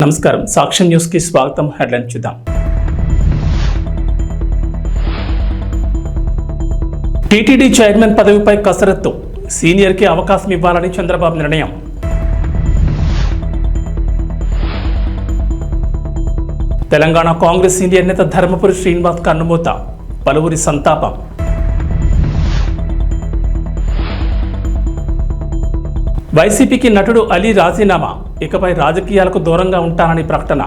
నమస్కారం. సాక్ష్యం న్యూస్ కి స్వాగతం. హెడ్లైన్ చూద్దాం. టీటీడీ చైర్మన్ పదవిపై కసరత్తు, సీనియర్ కి అవకాశం ఇవ్వాలని చంద్రబాబు నిర్ణయం. తెలంగాణ కాంగ్రెస్ సీనియర్ నేత ధర్మపురి శ్రీనివాస్ కన్నుమూత, పలువురి సంతాపం. వైసీపీకి నటుడు అలీ రాజీనామా, ఇకపై రాజకీయాలకు దూరంగా ఉంటానని ప్రకటన.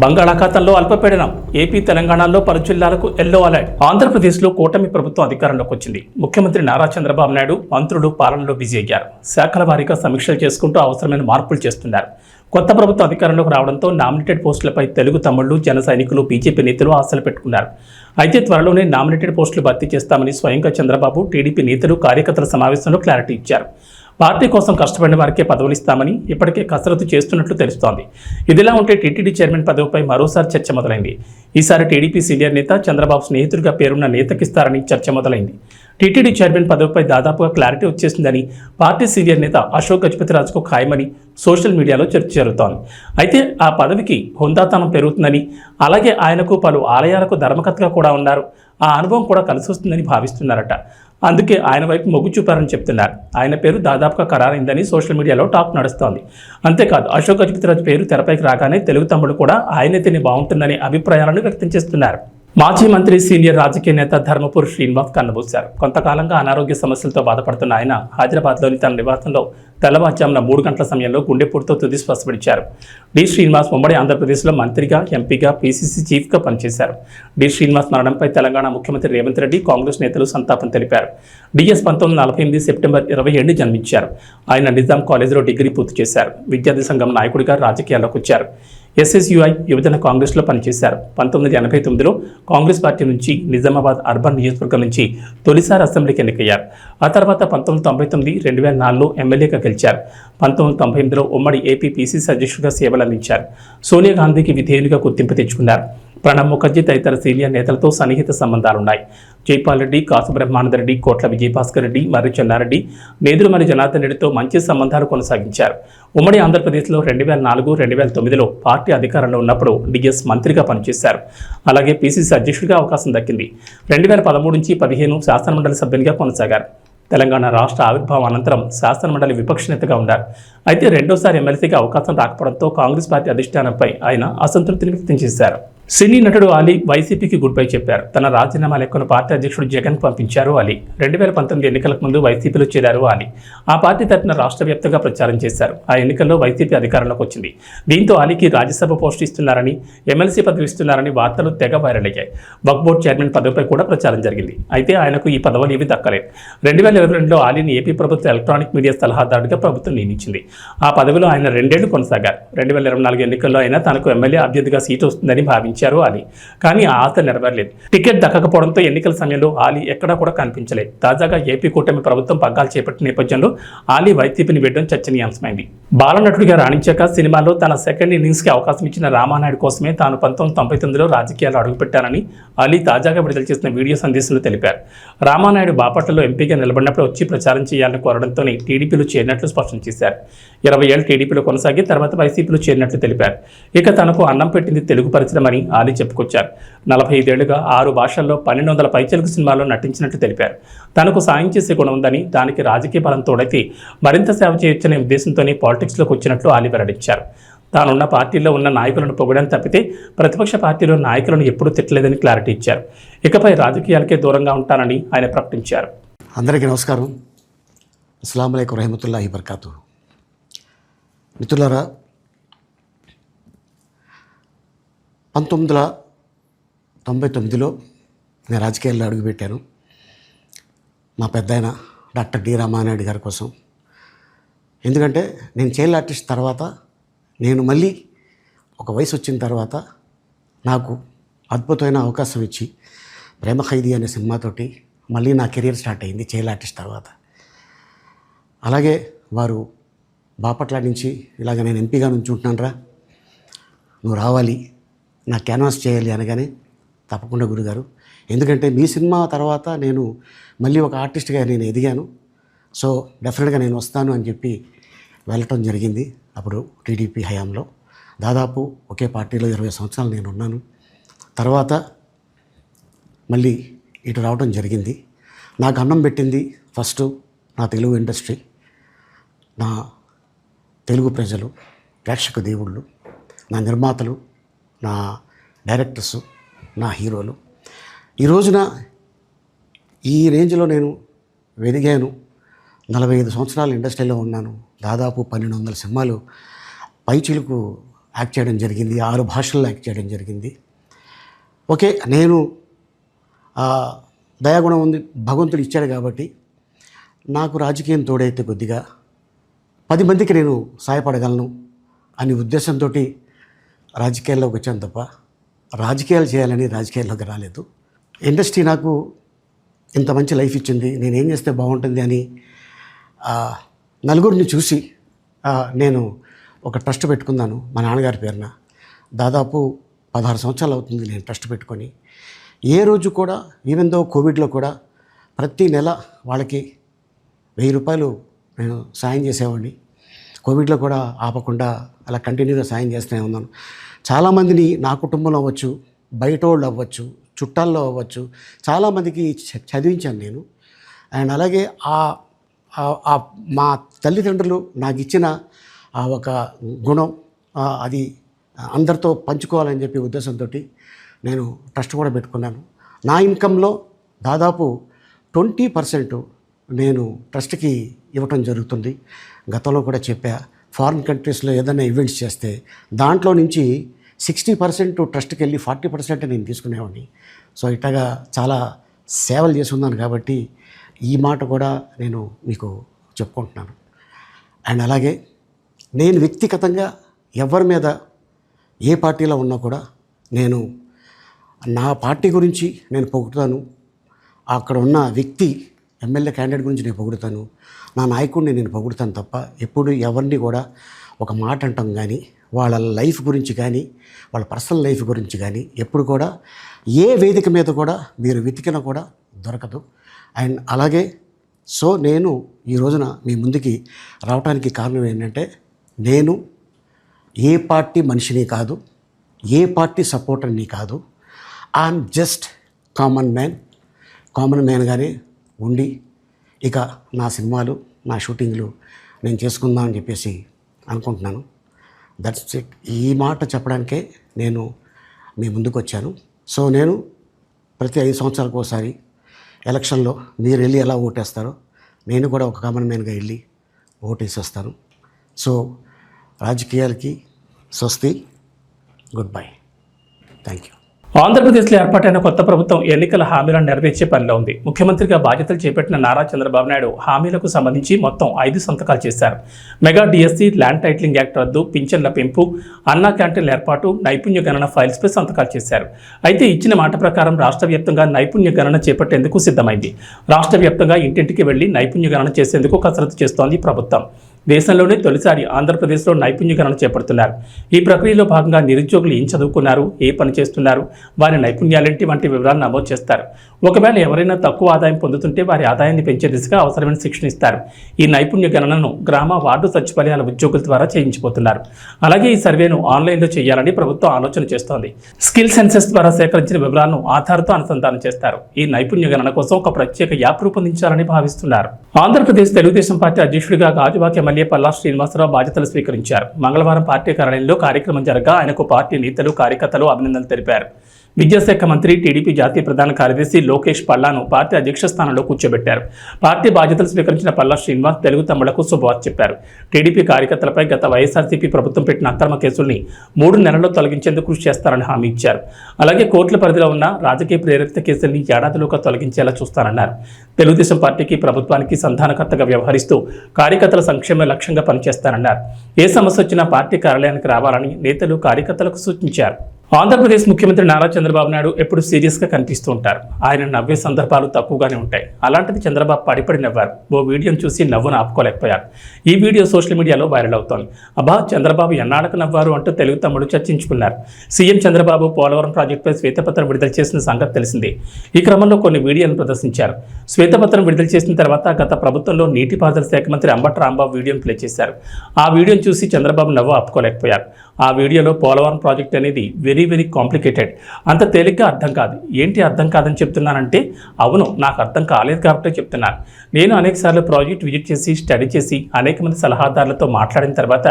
బంగాళాఖాతంలో అల్పపీడనం, ఏపీ తెలంగాణలో పలు జిల్లాలకు ఎల్లో అలర్ట్. ఆంధ్రప్రదేశ్లో కూటమి ప్రభుత్వం అధికారంలోకి వచ్చింది. ముఖ్యమంత్రి నారా చంద్రబాబు నాయుడు మంత్రులు పాలనలో బిజీ అయ్యారు. శాఖల వారీగా సమీక్షలు చేసుకుంటూ అవసరమైన మార్పులు చేస్తున్నారు. కొత్త ప్రభుత్వం అధికారంలోకి రావడంతో నామినేటెడ్ పోస్టులపై తెలుగు తమ్ముళ్లు, జన సైనికులు, బీజేపీ నేతలు ఆశలు పెట్టుకున్నారు. అయితే త్వరలోనే నామినేటెడ్ పోస్టులు భర్తీ చేస్తామని స్వయంగా చంద్రబాబు, టీడీపీ నేతలు, కార్యకర్తల సమావేశంలో క్లారిటీ ఇచ్చారు. పార్టీ కోసం కష్టపడిన వారికే పదవులు ఇస్తామని ఇప్పటికే కసరత్తు చేస్తున్నట్లు తెలుస్తోంది. ఇదిలా ఉంటే టీటీడీ చైర్మన్ పదవిపై మరోసారి చర్చ మొదలైంది. ఈసారి టీడీపీ సీనియర్ నేత, చంద్రబాబు స్నేహితుడిగా పేరున్న నేతకిస్తారని చర్చ మొదలైంది. టీటీడీ చైర్మన్ పదవిపై దాదాపుగా క్లారిటీ వచ్చేసిందని పార్టీ సీనియర్ నేత అశోక్ గజపతిరాజుకు ఖాయమని సోషల్ మీడియాలో చర్చ జరుగుతోంది. అయితే ఆ పదవికి హుందాతనం పెరుగుతుందని, అలాగే ఆయనకు పలు ఆలయాలకు ధర్మకర్తగా కూడా ఉన్నారు. ఆ అనుభవం కూడా కలిసి వస్తుందని భావిస్తున్నారట. అందుకే ఆయన వైపు మొగ్గు చూపారని చెప్తున్నారు. ఆయన పేరు దాదాపుగా ఖరారైందని సోషల్ మీడియాలో టాక్ నడుస్తోంది. అంతేకాదు, అశోక్ గజపతిరాజు పేరు తెరపైకి రాగానే తెలుగు తమ్ముడు కూడా ఆయనైతేనే బాగుంటుందనే అభిప్రాయాలను వ్యక్తం చేస్తున్నారు. మాజీ మంత్రి, సీనియర్ రాజకీయ నేత ధర్మపురి శ్రీనివాస్ కన్నుమూశారు. కొంతకాలంగా అనారోగ్య సమస్యలతో బాధపడుతున్న ఆయన హైదరాబాద్లోని తన నివాసంలో తెల్లవారుజామున 3 గంటల సమయంలో గుండెపోటుతో తుది శ్వాస విడిచారు. డి శ్రీనివాస్ ఉమ్మడి ఆంధ్రప్రదేశ్లో మంత్రిగా, ఎంపీగా, పీసీసీ చీఫ్గా పనిచేశారు. డి శ్రీనివాస్ మరణంపై తెలంగాణ ముఖ్యమంత్రి రేవంత్ రెడ్డి, కాంగ్రెస్ నేతలు సంతాపం తెలిపారు. డిఎస్ 1948 సెప్టెంబర్ 27 జన్మించారు. ఆయన నిజాం కాలేజీలో డిగ్రీ పూర్తి చేశారు. విద్యార్థి సంఘం నాయకుడిగా రాజకీయాల్లోకి వచ్చారు. ఎస్ఎస్యుఐ యువజన కాంగ్రెస్లో పనిచేశారు. 1989లో కాంగ్రెస్ పార్టీ నుంచి నిజామాబాద్ అర్బన్ నియోజకవర్గం నుంచి తొలిసారి అసెంబ్లీకి ఎన్నికయ్యారు. ఆ తర్వాత 1999, 2004లో ఎమ్మెల్యేగా గెలిచారు. 1998లో ఉమ్మడి ఏపీ పీసీసీ అధ్యక్షుడిగా సేవలందించారు. సోనియా గాంధీకి విధేయునిగా గుర్తింపు తెచ్చుకున్నారు. ప్రణబ్ ముఖర్జీ తదితర సీనియర్ నేతలతో సన్నిహిత సంబంధాలున్నాయి. జైపాల్ రెడ్డి, కాసు బ్రహ్మానందరెడ్డి, కోట్ల విజయభాస్కర్ రెడ్డి, మర్రి చెన్నారెడ్డి, నేదురుమల్లి జనార్దన్ రెడ్డితో మంచి సంబంధాలు కొనసాగించారు. ఉమ్మడి ఆంధ్రప్రదేశ్లో 2004, 2009లో పార్టీ అధికారంలో ఉన్నప్పుడు డిఎస్ మంత్రిగా పనిచేశారు. అలాగే పీసీసీ అధ్యక్షుడిగా అవకాశం దక్కింది. 2013 నుంచి 2015 శాసనమండలి సభ్యునిగా కొనసాగారు. తెలంగాణ రాష్ట్ర ఆవిర్భావం అనంతరం శాసనమండలి విపక్ష నేతగా ఉన్నారు. అయితే రెండోసారి ఎమ్మెల్సీగా అవకాశం రాకపోవడంతో కాంగ్రెస్ పార్టీ అధిష్టానంపై ఆయన అసంతృప్తిని వ్యక్తం చేశారు. సినీ నటుడు అలీ వైసీపీకి గుడ్ బై చెప్పారు. తన రాజీనామా లెక్కను పార్టీ అధ్యక్షుడు జగన్ పంపించారు అలీ. 2019 ఎన్నికలకు ముందు వైసీపీలో చేరారు అలీ. ఆ పార్టీ తరఫున రాష్ట్ర వ్యాప్తంగా ప్రచారం చేశారు. ఆ ఎన్నికల్లో వైసీపీ అధికారంలోకి వచ్చింది. దీంతో అలీకి రాజ్యసభ పోస్టు ఇస్తున్నారని, ఎమ్మెల్సీ పదవి ఇస్తున్నారని వార్తలు తెగ వైరల్ అయ్యాయి. వక్ఫ్ బోర్డు చైర్మన్ పదవిపై కూడా ప్రచారం జరిగింది. అయితే ఆయనకు ఈ పదవులు ఏవి దక్కలేదు. 2022లో అలీని ఏపీ ప్రభుత్వ ఎలక్ట్రానిక్ మీడియా సలహాదారుడిగా ప్రభుత్వం నియమించింది. ఆ పదవిలో ఆయన 2 ఏళ్లు కొనసాగారు. 2024 ఎన్నికల్లో అయినా తనకు ఎమ్మెల్యే అభ్యర్థిగా సీటు వస్తుందని భావించారు అలీ. కానీ ఆ ఆశ నెరవేరలేదు. టికెట్ దక్కకపోవడంతో ఎన్నికల సమయంలో అలీ ఎక్కడా కూడా కనిపించలేదు. తాజాగా ఏపీ కూటమి ప్రభుత్వం పగ్గాలు చేపట్టిన నేపథ్యంలో అలీ వైసీపీని వీడడం చర్చనీయాంశమైంది. బాలనటుడిగా రాణించాక సినిమాలో తన సెకండ్ ఇన్నింగ్స్కి అవకాశం ఇచ్చిన రామానాయుడు కోసమే తాను 1999లో రాజకీయాల్లో అడుగుపెట్టానని అలీ తాజాగా విడుదల చేసిన వీడియో సందేశంలో తెలిపారు. రామానాయుడు బాపట్లలో ఎంపీగా నిలబడినప్పుడు వచ్చి ప్రచారం చేయాలని కోరడంతోనే టీడీపీలో చేరినట్లు స్పష్టం చేశారు. 20 ఏళ్లు టీడీపీలో కొనసాగి తర్వాత వైసీపీలో చేరినట్లు తెలిపారు. ఇక తనకు అన్నం పెట్టింది తెలుగు పరిశ్రమని అలీ చెప్పుకొచ్చారు. 45 ఏళ్లుగా 6 భాషల్లో 1200 పైచిలుకు సినిమాల్లో నటించినట్లు తెలిపారు. తనకు సాయం చేసే గుణం ఉందని, దానికి రాజకీయ బలం తోడైతే మరింత సేవ చేయొచ్చనే ఉద్దేశంతోనే పాలిటిక్స్లోకి వచ్చినట్లు అలీ వెల్లడించారు. తానున్న పార్టీలో ఉన్న నాయకులను పొగడం తప్పితే ప్రతిపక్ష పార్టీలో నాయకులను ఎప్పుడూ తిట్టలేదని క్లారిటీ ఇచ్చారు. ఇకపై రాజకీయాలకే దూరంగా ఉంటానని ఆయన ప్రకటించారు. అందరికీ నమస్కారం. అస్సలాము అలైకుం రహమతుల్లాహి బర్కాతు. మిత్రులారా, 1999లో నేను రాజకీయాల్లో అడుగుపెట్టాను. మా పెద్దాయన డాక్టర్ డి రామానాయుడు గారి కోసం. ఎందుకంటే నేను చైల్డ్ ఆర్టిస్ట్ తర్వాత, నేను మళ్ళీ ఒక వయసు వచ్చిన తర్వాత నాకు అద్భుతమైన అవకాశం ఇచ్చి ప్రేమ ఖైదీ అనే సినిమాతోటి మళ్ళీ నా కెరీర్ స్టార్ట్ అయింది చైల్డ్ ఆర్టిస్ట్ తర్వాత. అలాగే వారు బాపట్ల నుంచి ఇలాగ నేను ఎంపీగా నుంచుంటున్నాను రా, నువ్వు రావాలి, నా క్యాన్వాస్ చేయాలి అనగానే తప్పకుండా గురుగారు, ఎందుకంటే మీ సినిమా తర్వాత నేను మళ్ళీ ఒక ఆర్టిస్ట్గా నేను ఎదిగాను, సో డెఫినెట్గా నేను వస్తాను అని చెప్పి వెళ్ళటం జరిగింది. అప్పుడు టీడీపీ హయాంలో దాదాపు ఒకే పార్టీలో 20 సంవత్సరాలు నేను ఉన్నాను. తర్వాత మళ్ళీ ఇటు రావడం జరిగింది. నాకు అన్నం పెట్టింది ఫస్ట్ నా తెలుగు ఇండస్ట్రీ, నా తెలుగు ప్రజలు, ప్రేక్షక దేవుళ్ళు, నా నిర్మాతలు, నా డైరెక్టర్సు, నా హీరోలు. ఈ రోజున ఈ రేంజ్లో నేను ఎదిగాను. 45 సంవత్సరాలు ఇండస్ట్రీలో ఉన్నాను. దాదాపు 1200 సినిమాలు పైచిలకు యాక్ట్ చేయడం జరిగింది. 6 భాషల్లో యాక్ట్ చేయడం జరిగింది. ఓకే, నేను దయాగుణం ఉంది, భగవంతుడు ఇచ్చాడు కాబట్టి నాకు రాజకీయం తోడైతే కొద్దిగా 10 మందికి నేను సహాయపడగలను అనే ఉద్దేశంతో రాజకీయాల్లోకి వచ్చాను తప్ప రాజకీయాలు చేయాలని రాజకీయాల్లోకి రాలేదు. ఇండస్ట్రీ నాకు ఇంత మంచి లైఫ్ ఇచ్చింది, నేనేం చేస్తే బాగుంటుంది అని నలుగురిని చూసి నేను ఒక ట్రస్ట్ పెట్టుకున్నాను మా నాన్నగారి పేరున. దాదాపు 16 సంవత్సరాలు అవుతుంది నేను ట్రస్ట్ పెట్టుకొని. ఏ రోజు కూడా ఈవెన్ దో కోవిడ్లో కూడా ప్రతి నెల వాళ్ళకి 1000 రూపాయలు నేను సాయం చేసేవాడిని. కోవిడ్లో కూడా ఆపకుండా అలా కంటిన్యూగా సాయం చేస్తూనే ఉన్నాను. చాలామందిని నా కుటుంబంలో అవ్వచ్చు, బయట వాళ్ళు అవ్వచ్చు, చుట్టాల్లో అవ్వచ్చు, చాలామందికి చదివించాను నేను. అండ్ అలాగే మా తల్లిదండ్రులు నాకు ఇచ్చిన ఒక గుణం అది అందరితో పంచుకోవాలని చెప్పి ఉద్దేశంతో నేను ట్రస్ట్ కూడా పెట్టుకున్నాను. నా ఇన్కంలో దాదాపు 20% నేను ట్రస్ట్కి ఇవ్వటం జరుగుతుంది. గతంలో కూడా చెప్పా, ఫారిన్ కంట్రీస్లో ఏదైనా ఈవెంట్స్ చేస్తే దాంట్లో నుంచి 60% ట్రస్ట్కి వెళ్ళి 40% నేను తీసుకునేవాడిని. సో ఇట్లాగా చాలా సేవలు చేసి ఉన్నాను కాబట్టి ఈ మాట కూడా నేను మీకు చెప్పుకుంటున్నాను. అండ్ అలాగే నేను వ్యక్తిగతంగా ఎవరి మీద ఏ పార్టీలో ఉన్నా కూడా నేను నా పార్టీ గురించి నేను పొగుడుతాను, అక్కడ ఉన్న వ్యక్తి ఎమ్మెల్యే క్యాండిడేట్ గురించి నేను పొగుడుతాను, నా నాయకుడిని నేను పొగుడుతాను తప్ప ఎప్పుడు ఎవరిని కూడా ఒక మాట అంటాం కానీ వాళ్ళ లైఫ్ గురించి కానీ వాళ్ళ పర్సనల్ లైఫ్ గురించి కానీ ఎప్పుడు కూడా ఏ వేదిక మీద కూడా మీరు వెతికినా కూడా దొరకదు. అండ్ అలాగే సో నేను ఈ రోజున మీ ముందుకి రావడానికి కారణం ఏంటంటే నేను ఏ పార్టీ మనిషిని కాదు, ఏ పార్టీ సపోర్టర్ని కాదు. ఐఎమ్ జస్ట్ కామన్ మ్యాన్గానే ఉండి ఇక నా సినిమాలు, నా షూటింగ్లు నేను చేసుకుందామని చెప్పేసి అనుకుంటున్నాను. That's it. ఈ మాట చెప్పడానికే నేను మీ ముందుకు వచ్చాను. సో నేను ప్రతి 5 సంవత్సరాలకు ఒకసారి ఎలక్షన్లో మీరు వెళ్ళి ఎలా ఓటేస్తారో నేను కూడా ఒక కామన్ మ్యాన్గా వెళ్ళి ఓటేసి వస్తాను. సో రాజకీయాలకి స్వస్తి, గుడ్ బై, థ్యాంక్ యూ. ఆంధ్రప్రదేశ్లో ఏర్పాటైన కొత్త ప్రభుత్వం ఎన్నికల హామీలను నెరవేర్చే పనిలో ఉంది. ముఖ్యమంత్రిగా బాధ్యతలు చేపట్టిన నారా చంద్రబాబు నాయుడు హామీలకు సంబంధించి మొత్తం 5 సంతకాలు చేశారు. Mega DSC, land titling act రద్దు, పింఛన్ల పెంపు, అన్నా క్యాంటీన్ల ఏర్పాటు, నైపుణ్య గణన ఫైల్స్పై సంతకాలు చేశారు. అయితే ఇచ్చిన మాట ప్రకారం రాష్ట్ర వ్యాప్తంగా నైపుణ్య గణన చేపట్టేందుకు సిద్ధమైంది. రాష్ట్ర వ్యాప్తంగా ఇంటింటికి వెళ్లి నైపుణ్య గణన చేసేందుకు కసరత్తు చేస్తోంది ప్రభుత్వం. దేశంలోనే తొలిసారి ఆంధ్రప్రదేశ్లో నైపుణ్య గణన చేపడుతున్నారు. ఈ ప్రక్రియలో భాగంగా నిరుద్యోగులు ఏం చదువుకున్నారు, ఏ పని చేస్తున్నారు, వారి నైపుణ్యాలేంటి వంటి వివరాలు నమోదు చేస్తారు. ఒకవేళ ఎవరైనా తక్కువ ఆదాయం పొందుతుంటే వారి ఆదాయాన్ని పెంచే దిశగా అవసరమైన శిక్షణ ఇస్తారు. ఈ నైపుణ్య గణనను గ్రామ, వార్డు సచివాలయాల ఉద్యోగుల ద్వారా చేయించబోతున్నారు. అలాగే ఈ సర్వేను ఆన్లైన్లో చేయాలని ప్రభుత్వం ఆలోచన చేస్తోంది. స్కిల్ సెన్సెస్ ద్వారా సేకరించిన వివరాలను ఆధార్తో అనుసంధానం చేస్తారు. ఈ నైపుణ్య గణన కోసం ఒక ప్రత్యేక యాప్ రూపొందించాలని భావిస్తున్నారు. ఆంధ్రప్రదేశ్ తెలుగుదేశం పార్టీ అధ్యక్షుడిగా గాజువాక ఎమ్మెల్యే పల్లా శ్రీనివాసరావు బాధ్యతలు స్వీకరించారు. మంగళవారం పార్టీ కార్యాలయంలో కార్యక్రమం జరగా ఆయనకు పార్టీ నేతలు, కార్యకర్తలు అభినందనలు తెలిపారు. విద్యాశాఖ మంత్రి, టీడీపీ జాతీయ ప్రధాన కార్యదర్శి లోకేష్ పల్లాను పార్టీ అధ్యక్ష స్థానంలో కూర్చోబెట్టారు. పార్టీ బాధ్యతలు స్వీకరించిన పల్లా శ్రీనివాస్ తెలుగు తమ్ముళ్లకు శుభవార్త చెప్పారు. టీడీపీ కార్యకర్తలపై గత వైఎస్ఆర్సీపీ ప్రభుత్వం పెట్టిన అక్రమ కేసుల్ని 3 నెలల్లో తొలగించేందుకు కృషి చేస్తారని హామీ ఇచ్చారు. అలాగే కోర్టుల పరిధిలో ఉన్న రాజకీయ ప్రేరేపిత కేసుల్ని ఏడాదిలోగా తొలగించేలా చూస్తారన్నారు. తెలుగుదేశం పార్టీకి, ప్రభుత్వానికి సంధానకర్తగా వ్యవహరిస్తూ కార్యకర్తల సంక్షేమ లక్ష్యంగా పనిచేస్తారన్నారు. ఏ సమస్య వచ్చినా పార్టీ కార్యాలయానికి రావాలని నేతలు, కార్యకర్తలకు సూచించారు. ఆంధ్రప్రదేశ్ ముఖ్యమంత్రి నారా చంద్రబాబు నాయుడు ఎప్పుడు సీరియస్గా కనిపిస్తూ ఉంటారు. ఆయన నవ్వే సందర్భాలు తక్కువగానే ఉంటాయి. అలాంటిది చంద్రబాబు పడిపడి నవ్వారు. ఓ వీడియోను చూసి నవ్వును ఆపుకోలేకపోయారు. ఈ వీడియో సోషల్ మీడియాలో వైరల్ అవుతోంది. అబ్బా, చంద్రబాబు ఎన్నాళ్ళకు నవ్వారు అంటూ తెలుగు తమ్ముడు చర్చించుకున్నారు. సీఎం చంద్రబాబు పోలవరం ప్రాజెక్టుపై శ్వేతపత్రం విడుదల చేసిన సంగతి తెలిసిందే. ఈ క్రమంలో కొన్ని వీడియోలను ప్రదర్శించారు. శ్వేతపత్రం విడుదల చేసిన తర్వాత గత ప్రభుత్వంలో నీటిపారుదల శాఖ మంత్రి అంబటి రాంబాబు వీడియోను ప్లే చేశారు. ఆ వీడియోను చూసి చంద్రబాబు నవ్వు ఆపుకోలేకపోయారు. ఆ వీడియోలో పోలవరం ప్రాజెక్ట్ అనేది వెరీ కాంప్లికేటెడ్, అంత తేలిగ్గా అర్థం కాదు. ఏంటి అర్థం కాదని చెప్తున్నానంటే, అవును, నాకు అర్థం కాలేదు కాబట్టి చెప్తున్నాను. నేను అనేకసార్లు ప్రాజెక్ట్ విజిట్ చేసి స్టడీ చేసి అనేక మంది సలహాదారులతో మాట్లాడిన తర్వాత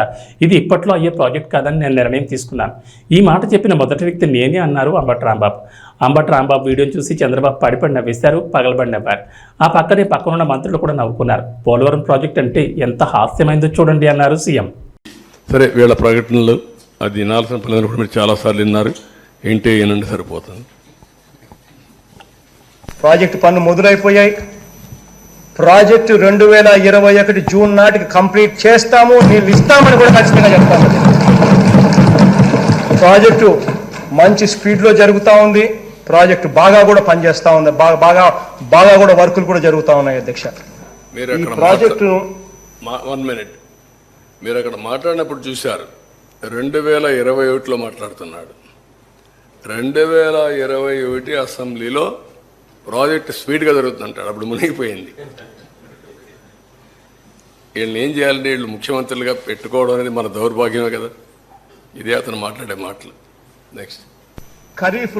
ఇది ఇప్పట్లో అయ్యే ప్రాజెక్ట్ కాదని నేను నిర్ణయం తీసుకున్నాను. ఈ మాట చెప్పిన మొదటి వ్యక్తి నేనే అన్నారు అంబటి రాంబాబు. అంబటి రాంబాబు వీడియోని చూసి చంద్రబాబు పడిపడి నవ్వేశారు, పగలబడి నవ్వారు. ఆ పక్కనున్న మంత్రులు కూడా నవ్వుకున్నారు. పోలవరం ప్రాజెక్ట్ అంటే ఎంత హాస్యమైందో చూడండి అన్నారు సీఎం. సరే, వీళ్ళ ప్రకటనలు అది వినాల్సిన పిల్లలు కూడా మీరు చాలాసార్లు విన్నారు. ఏంటి ఏనండి సరిపోతుంది. ప్రాజెక్టు పనులు మొదలైపోయాయి. ప్రాజెక్టు 2021 జూన్ నాటికి కంప్లీట్ చేస్తాము, నీళ్ళు ఇస్తామని కూడా ఖచ్చితంగా చెప్తాము. ప్రాజెక్టు మంచి స్పీడ్లో జరుగుతూ ఉంది. ప్రాజెక్టు బాగా కూడా పనిచేస్తూ ఉంది. బాగా కూడా వర్కులు కూడా జరుగుతూ ఉన్నాయి. అధ్యక్ష, ఈ ప్రాజెక్టు 1 మినిట్ మీరు అక్కడ మాట్లాడినప్పుడు చూశారు. 2021లో మాట్లాడుతున్నాడు. 2021 అసెంబ్లీలో ప్రాజెక్ట్ స్పీడ్గా జరుగుతుందంటాడు. అప్పుడు మునిగిపోయింది. వీళ్ళని ఏం చేయాలంటే వీళ్ళు ముఖ్యమంత్రులుగా పెట్టుకోవడం అనేది మన దౌర్భాగ్యమే కదా. ఇదే అతను మాట్లాడే మాటలు. నెక్స్ట్, ఖరీఫ్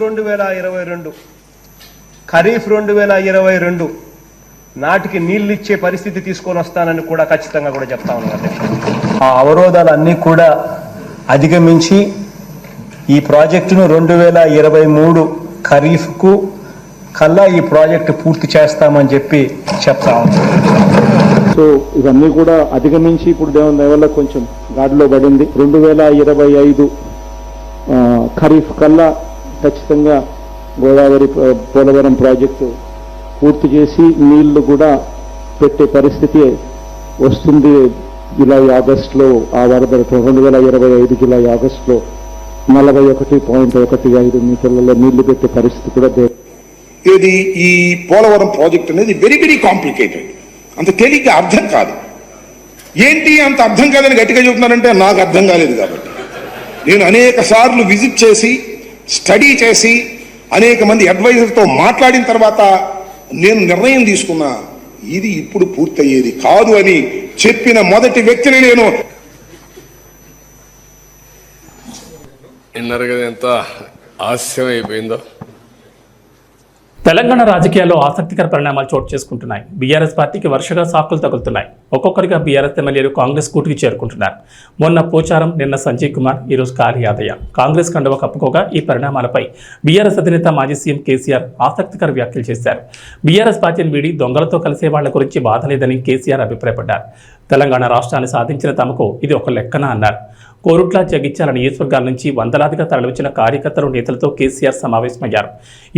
2022 నాటికి నీళ్ళు ఇచ్చే పరిస్థితి తీసుకొని వస్తానని కూడా ఖచ్చితంగా కూడా చెప్తా ఉన్నారు. ఆ అవరోధాలన్నీ కూడా అధిగమించి ఈ ప్రాజెక్టును 2023 ఖరీఫ్కు కల్లా ఈ ప్రాజెక్టు పూర్తి చేస్తామని చెప్పి చెప్తా ఉన్నాం. సో ఇవన్నీ కూడా అధిగమించి ఇప్పుడు దేవుని దయ వల్ల కొంచెం గాడిలో పడింది. 2025 ఖరీఫ్ కల్లా ఖచ్చితంగా గోదావరి పోలవరం ప్రాజెక్టు పూర్తి చేసి నీళ్లు కూడా పెట్టే పరిస్థితి వస్తుంది. జూలై ఆగస్టులో ఆ వరద 2025 జూలై ఆగస్టులో 41.15 మీటర్లలో నీళ్లు పెట్టే పరిస్థితి కూడా ఇది ఈ పోలవరం ప్రాజెక్ట్ అనేది వెరీ కాంప్లికేటెడ్. అంత తేలిగ్గా అర్థం కాదు. ఏంటి అంత అర్థం కాదని గట్టిగా చెబుతున్నారంటే నాకు అర్థం కాలేదు కాబట్టి. నేను అనేక సార్లు విజిట్ చేసి స్టడీ చేసి అనేక మంది అడ్వైజర్తో మాట్లాడిన తర్వాత నేను నిర్ణయం తీసుకున్నా, ఇది ఇప్పుడు పూర్తయ్యేది కాదు అని చెప్పిన మొదటి వ్యక్తిని నేను. విన్నారు కదా ఎంత హాస్యం అయిపోయిందో. తెలంగాణ రాజకీయాల్లో ఆసక్తికర పరిణామాలు చోటు చేసుకుంటున్నాయి. బీఆర్ఎస్ పార్టీకి వరుసగా సాకులు తగులుతున్నాయి. ఒక్కొక్కరిగా బీఆర్ఎస్ ఎమ్మెల్యేలు కాంగ్రెస్ కూటికి చేరుకుంటున్నారు. మొన్న పోచారం, నిన్న సంజయ్ కుమార్, ఈరోజు కాళీ యాదయ్య కాంగ్రెస్ కండువా కప్పుకోగా ఈ పరిణామాలపై బీఆర్ఎస్ అధినేత మాజీ సీఎం కేసీఆర్ ఆసక్తికర వ్యాఖ్యలు చేశారు. బీఆర్ఎస్ పార్టీని వీడి దొంగలతో కలిసే వాళ్ల గురించి బాధ లేదని కేసీఆర్ అభిప్రాయపడ్డారు. తెలంగాణ రాష్ట్రాన్ని సాధించిన తమకు ఇది ఒక లెక్కన అన్నారు. కోరుట్ల, జగిత్యాల నియోజకవర్గాల నుంచి వందలాదిగా తరలివచ్చిన కార్యకర్తలు, నేతలతో కేసీఆర్ సమావేశమయ్యారు.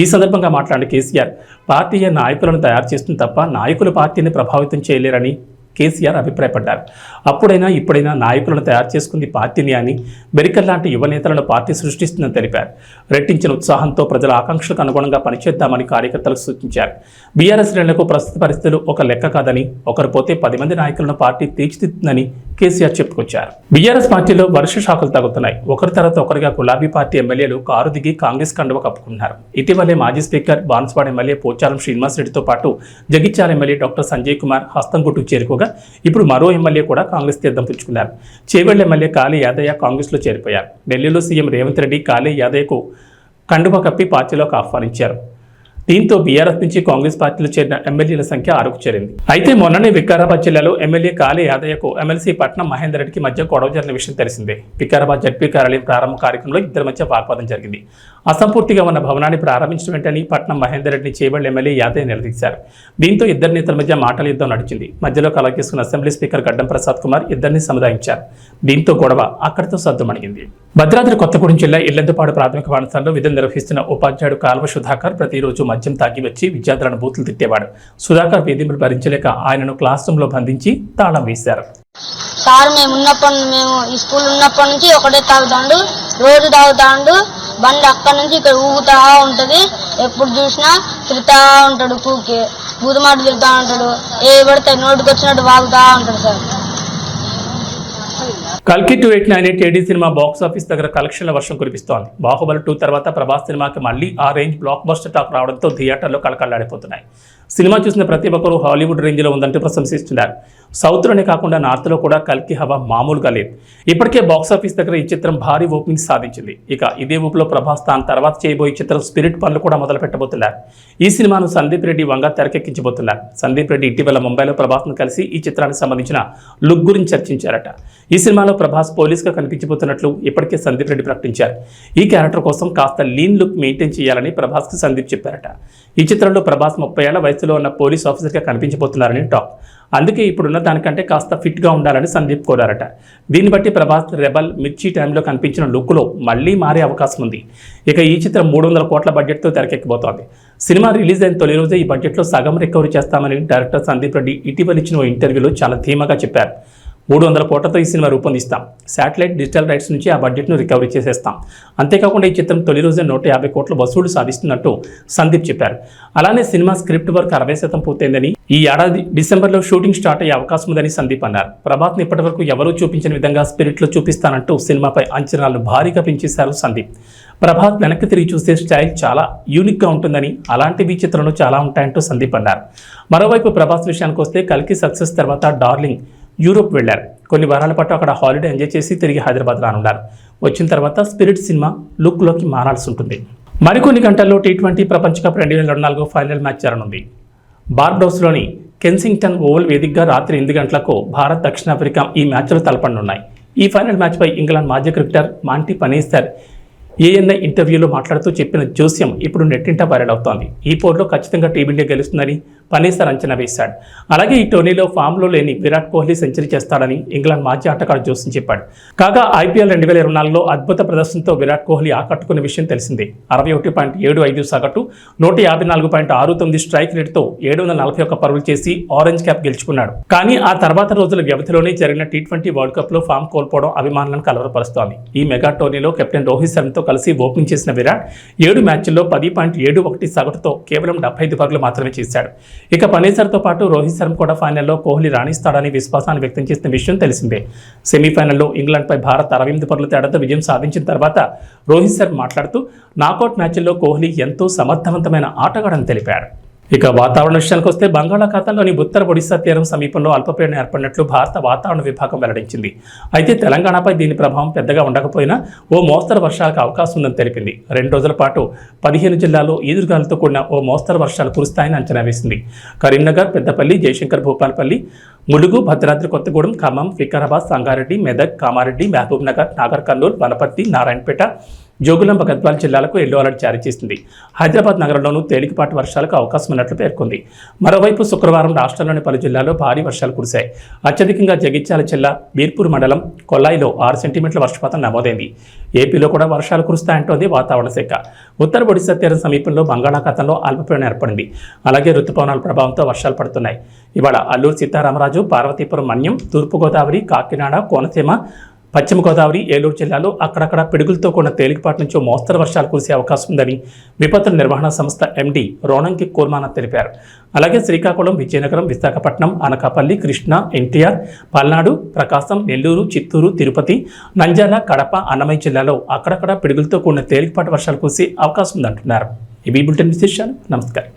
ఈ సందర్భంగా మాట్లాడిన కేసీఆర్, పార్టీయే నాయకులను తయారు చేస్తుంది తప్ప నాయకులు పార్టీని ప్రభావితం చేయలేరని కేసీఆర్ అభిప్రాయపడ్డారు. అప్పుడైనా ఇప్పుడైనా నాయకులను తయారు చేసుకుంది పార్టీని అని, మెరికల్ లాంటి యువ నేతలను పార్టీ సృష్టిస్తుందని తెలిపారు. రెట్టించిన ఉత్సాహంతో ప్రజల ఆకాంక్షలకు అనుగుణంగా పనిచేద్దామని కార్యకర్తలకు సూచించారు. బీఆర్ఎస్ శ్రేణులకు ప్రస్తుత పరిస్థితులు ఒక లెక్క కాదని, ఒకరు పోతే 10 మంది నాయకులను పార్టీ తీర్చిదిద్దుతుందని కేసీఆర్ చెప్పుకొచ్చారు. బీఆర్ఎస్ పార్టీలో వరుస షాకులు తగ్గుతున్నాయి. ఒకరి తర్వాత ఒకరిగా గులాబీ పార్టీ ఎమ్మెల్యేలు కారు దిగి కాంగ్రెస్ కండువ కప్పుకున్నారు. ఇటీవలే మాజీ స్పీకర్, బాన్స్వాడ ఎమ్మెల్యే పోచారం శ్రీనివాస్ రెడ్డితో పాటు జగిత్యాల ఎమ్మెల్యే డాక్టర్ సంజయ్ కుమార్ హస్తంగుట్టుకు చేరుకోగా ఇప్పుడు మరో ఎమ్మెల్యే కూడా కాంగ్రెస్ తీర్థం పుచ్చుకున్నారు. చేవెళ్ల ఎమ్మెల్యే కాళీ యాదయ్య కాంగ్రెస్లో చేరిపోయారు. ఢిల్లీలో సీఎం రేవంత్ రెడ్డి కాళీ యాదయ్యకు కండువ కప్పి పార్టీలోకి ఆహ్వానించారు. దీంతో బీఆర్ఎస్ నుంచి కాంగ్రెస్ పార్టీలో చేరిన ఎమ్మెల్యేల సంఖ్య 6కు చేరింది. అయితే మొన్ననే వికారాబాద్ జిల్లాలో ఎమ్మెల్యే కాళీ యాదయ్యకు ఎమ్మెల్సీ పట్నం మహేందర్ రెడ్డికి మధ్య గొడవ జరిగిన విషయం తెలిసిందే. వికారాబాద్ జడ్పీ కార్యాలయం ప్రారంభ కార్యక్రమంలో ఇద్దరి మధ్య వాగ్వాదం జరిగింది. అసంపూర్తిగా ఉన్న భవనాన్ని ప్రారంభించడం వెంటనే పట్నం మహేందర్ రెడ్డిని చేవెళ్ల ఎమ్మెల్యే యాదయ్య నిలదీశారు. దీంతో ఇద్దరు నేతల మధ్య మాటల యుద్ధం నడిచింది. మధ్యలో కలగేసుకున్న అసెంబ్లీ స్పీకర్ గడ్డం ప్రసాద్ కుమార్ ఇద్దరిని సముదాయించారు. దీంతో గొడవ అక్కడితో సద్దుమణిగింది. భద్రాద్రి కొత్తగూడెం జిల్లా ఇల్లందుపాడు ప్రాథమిక పాఠశాలలో విధులు నిర్వహిస్తున్న ఉపాధ్యాయుడు కాల్వ సుధాకర్ ప్రతిరోజు మద్యం తాగి వచ్చి విద్యార్థులను బూతులు తిట్టేవాడు. సుధాకర్ వేధింపులు భరించలేక ఆయనను క్లాస్ రూమ్ లో బంధించి తాళం వేశారు. సార్ మేము ఈ స్కూల్ ఉన్నప్పటి నుంచి ఒకటే తాగుతాండు, రోజు తాగుతాండు. బండి అక్కడ నుంచి ఇక్కడ ఊగుతా ఉంటది. ఎప్పుడు చూసినా తిరుగుతా ఉంటాడు, కూకి బూతమాట తిరుగుతా ఉంటాడు, ఏ పడితే నోటికి వచ్చినట్టు వాగుతా ఉంటాడు సార్. కల్కి 2898 ఏడీ సినిమా బాక్స్ ఆఫీస్ దగ్గర కలెక్షన్ల వర్షం కురిపిస్తోంది. బాహుబలి 2 తర్వాత ప్రభాస్ సినిమాకి మళ్ళీ ఆ రేంజ్ బ్లాక్ బస్టర్ టాక్ రావడంతో థియేటర్లో కళకళలాడిపోతున్నాయి. సినిమా చూసిన ప్రతి ఒక్కరూ హాలీవుడ్ రేంజ్లో ఉందంటూ ప్రశంసిస్తున్నారు. సౌత్లోనే కాకుండా నార్త్లో కూడా కల్కి హవా మామూలుగా లేదు. ఇప్పటికే బాక్స్ ఆఫీస్ దగ్గర ఈ చిత్రం భారీ ఓపెనింగ్ సాధించింది. ఇక ఇదే ఊపులో ప్రభాస్ తాను తర్వాత చేయబోయే చిత్రం స్పిరిట్ పనులు కూడా మొదలు పెట్టబోతున్నారు. ఈ సినిమాను సందీప్ రెడ్డి వంగ తెరకెక్కించబోతున్నారు. సందీప్ రెడ్డి ఇటీవల ముంబైలో ప్రభాస్ను కలిసి ఈ చిత్రానికి సంబంధించిన లుక్ గురించి చర్చించారట. ఈ సినిమాలో ప్రభాస్ పోలీస్గా కనిపించబోతున్నట్లు ఇప్పటికే సందీప్ రెడ్డి ప్రకటించారు. ఈ క్యారెక్టర్ కోసం కాస్త లీన్ లుక్ మెయింటైన్ చేయాలని ప్రభాస్కి సందీప్ చెప్పారట. ఈ చిత్రంలో ప్రభాస్ 30 ఏళ్ల వయసులో ఉన్న పోలీస్ ఆఫీసర్గా కనిపించబోతున్నారని టాక్. అందుకే ఇప్పుడున్న దానికంటే కాస్త ఫిట్గా ఉండాలని సందీప్ కోరారట. దీన్ని బట్టి ప్రభాస్ రెబల్, మిర్చి టైంలో కనిపించిన లుక్లో మళ్లీ మారే అవకాశం ఉంది. ఇక ఈ చిత్రం 300 కోట్ల బడ్జెట్తో తెరకెక్కబోతోంది. సినిమా రిలీజ్ అయిన తొలి రోజే ఈ బడ్జెట్లో సగం రికవరీ చేస్తామని డైరెక్టర్ సందీప్ రెడ్డి ఇటీవల ఇచ్చిన ఓ ఇంటర్వ్యూలో చాలా ధీమాగా చెప్పారు. 300 కోట్లతో ఈ సినిమా రూపొందిస్తాం. శాటిలైట్, డిజిటల్ రైట్స్ నుంచి ఆ బడ్జెట్ను రికవరీ చేసేస్తాం. అంతేకాకుండా ఈ చిత్రం తొలి రోజే 150 కోట్ల వసూళ్లు సాధిస్తున్నట్టు సందీప్ చెప్పారు. అలానే సినిమా స్క్రిప్ట్ వర్క్ 60% పూర్తయిందని, ఈ ఏడాది డిసెంబర్లో షూటింగ్ స్టార్ట్ అయ్యే అవకాశం ఉందని సందీప్ అన్నారు. ప్రభాస్ని ఇప్పటివరకు ఎవరూ చూపించిన విధంగా స్పిరిట్లో చూపిస్తానంటూ సినిమాపై అంచనాలను భారీగా పెంచేశారు సందీప్. ప్రభాస్ వెనక్కి తిరిగి చూసే స్టైల్ చాలా యూనిక్గా ఉంటుందని, అలాంటివి చిత్రంలో చాలా ఉంటాయంటూ సందీప్ అన్నారు. మరోవైపు ప్రభాస్ విషయానికి వస్తే కల్కి సక్సెస్ తర్వాత డార్లింగ్ యూరోప్ వెళ్లారు. కొన్ని వారాల పాటు అక్కడ హాలిడే ఎంజాయ్ చేసి తిరిగి హైదరాబాద్ రానున్నారు. వచ్చిన తర్వాత స్పిరిట్ సినిమా లుక్లోకి మారాల్సి ఉంటుంది. మరికొన్ని గంటల్లో T20 ప్రపంచ కప్ 2024 ఫైనల్ మ్యాచ్ జరగనుంది. బార్బడోస్లోని కెన్సింగ్టన్ ఓవల్ వేదికగా రాత్రి 8 గంటలకు భారత్, దక్షిణాఫ్రికా ఈ మ్యాచ్లు తలపడనున్నాయి. ఈ ఫైనల్ మ్యాచ్పై ఇంగ్లాండ్ మాజీ క్రికెటర్ మాంటీ పనేసర్ ఏఎన్ఐ ఇంటర్వ్యూలో మాట్లాడుతూ చెప్పిన జోస్యం ఇప్పుడు నెట్టింట వైరల్ అవుతోంది. ఈ పోరులో ఖచ్చితంగా టీమిండియా గెలుస్తుందని పనేసర్ అంచనా వేశాడు. అలాగే ఈ టోర్నీలో ఫామ్లో లేని విరాట్ కోహ్లీ సెంచరీ చేస్తాడని ఇంగ్లాండ్ మాజీ ఆటగాడు జోస్యం చెప్పాడు. కాగా IPL 2024లో అద్భుత ప్రదర్శనతో విరాట్ కోహ్లీ ఆకట్టుకున్న విషయం తెలిసిందే. 61.75 సగటు, 154.69 స్ట్రైక్ రేటుతో 741 పరుగులు చేసి ఆరెంజ్ క్యాప్ గెలుచుకున్నాడు. కానీ ఆ తర్వాత రోజుల వ్యవధిలోనే జరిగిన T20 వరల్డ్ కప్లో ఫామ్ కోల్పోవడం అభిమానులను కలవరపరుస్తోంది. ఈ మెగా టోర్నీలో కెప్టెన్ రోహిత్ శర్మతో కలిసి ఓపెనింగ్ చేసిన విరాట్ 7 మ్యాచ్ల్లో 10.71 సగటుతో కేవలం 75 పరుగులు మాత్రమే చేశాడు. ఇక పనేసర్తో పాటు రోహిత్ శర్మ కూడా ఫైనల్లో కోహ్లీ రాణిస్తాడని విశ్వాసాన్ని వ్యక్తం చేసిన విషయం తెలిసిందే. సెమీఫైనల్లో ఇంగ్లాండ్పై భారత్ 68 పరుగుల తేడాతో విజయం సాధించిన తర్వాత రోహిత్ శర్మ మాట్లాడుతూ నాకౌట్ మ్యాచ్ల్లో కోహ్లీ ఎంతో సమర్థవంతమైన ఆటగాడని తెలిపాడు. ఇక వాతావరణ విషయానికి వస్తే బంగాళాఖాతంలోని ఉత్తర ఒడిశా తీరం సమీపంలో అల్పపీడనం ఏర్పడినట్లు భారత వాతావరణ విభాగం వెల్లడించింది. అయితే తెలంగాణపై దీని ప్రభావం పెద్దగా ఉండకపోయినా ఓ మోస్తరు వర్షాలకు అవకాశం ఉందని తెలిపింది. 2 రోజుల పాటు 15 జిల్లాల్లో ఈదురుగాలులతో కూడిన ఓ మోస్తరు వర్షాలు కురుస్తాయని అంచనా వేసింది. కరీంనగర్, పెద్దపల్లి, జయశంకర్ భూపాలపల్లి, ములుగు, భద్రాద్రి కొత్తగూడెం, ఖమ్మం, వికారాబాద్, సంగారెడ్డి, మెదక్, కామారెడ్డి, మహబూబ్ నగర్, నాగర్ కర్నూలు, వనపర్తి, నారాయణపేట, జోగులాంబ, గద్వాల జిల్లాలకు ఎల్లో అలర్ట్ జారీ చేసింది. హైదరాబాద్ నగరంలోనూ తేలికపాటి వర్షాలకు అవకాశం ఉన్నట్లు పేర్కొంది. మరోవైపు శుక్రవారం రాష్ట్రంలోని పలు జిల్లాల్లో భారీ వర్షాలు కురిశాయి. అత్యధికంగా జగిత్యాల జిల్లా బీర్పూర్ మండలం కొల్లాయిలో 6 సెంటీమీటర్ల వర్షపాతం నమోదైంది. ఏపీలో కూడా వర్షాలు కురుస్తాయంటోంది వాతావరణ శాఖ. ఉత్తర ఒడిశా తీరం సమీపంలో బంగాళాఖాతంలో అల్పపీడనం ఏర్పడింది. అలాగే రుతుపవనాల ప్రభావంతో వర్షాలు పడుతున్నాయి. ఇవాళ అల్లూరు సీతారామరాజు, పార్వతీపురం మన్యం, తూర్పుగోదావరి, కాకినాడ, కోనసీమ, పశ్చిమ గోదావరి, ఏలూరు జిల్లాలో అక్కడక్కడ పిడుగులతో కూడిన తేలికపాటి నుంచి మోస్తరు వర్షాలు కురిసే అవకాశం ఉందని విపత్తుల నిర్వహణ సంస్థ MD రోనంకి కోర్మానాథ్ తెలిపారు. అలాగే శ్రీకాకుళం, విజయనగరం, విశాఖపట్నం, అనకాపల్లి, కృష్ణా, NTR, పల్నాడు, ప్రకాశం, నెల్లూరు, చిత్తూరు, తిరుపతి, నంద్యాల, కడప, అన్నమయ్య జిల్లాలో అక్కడక్కడ పిడుగులతో కూడిన తేలికపాటి వర్షాలు కురిసే అవకాశం ఉందంటున్నారు. ఇవి బులెటిన్ విశేషాలు. నమస్కారం.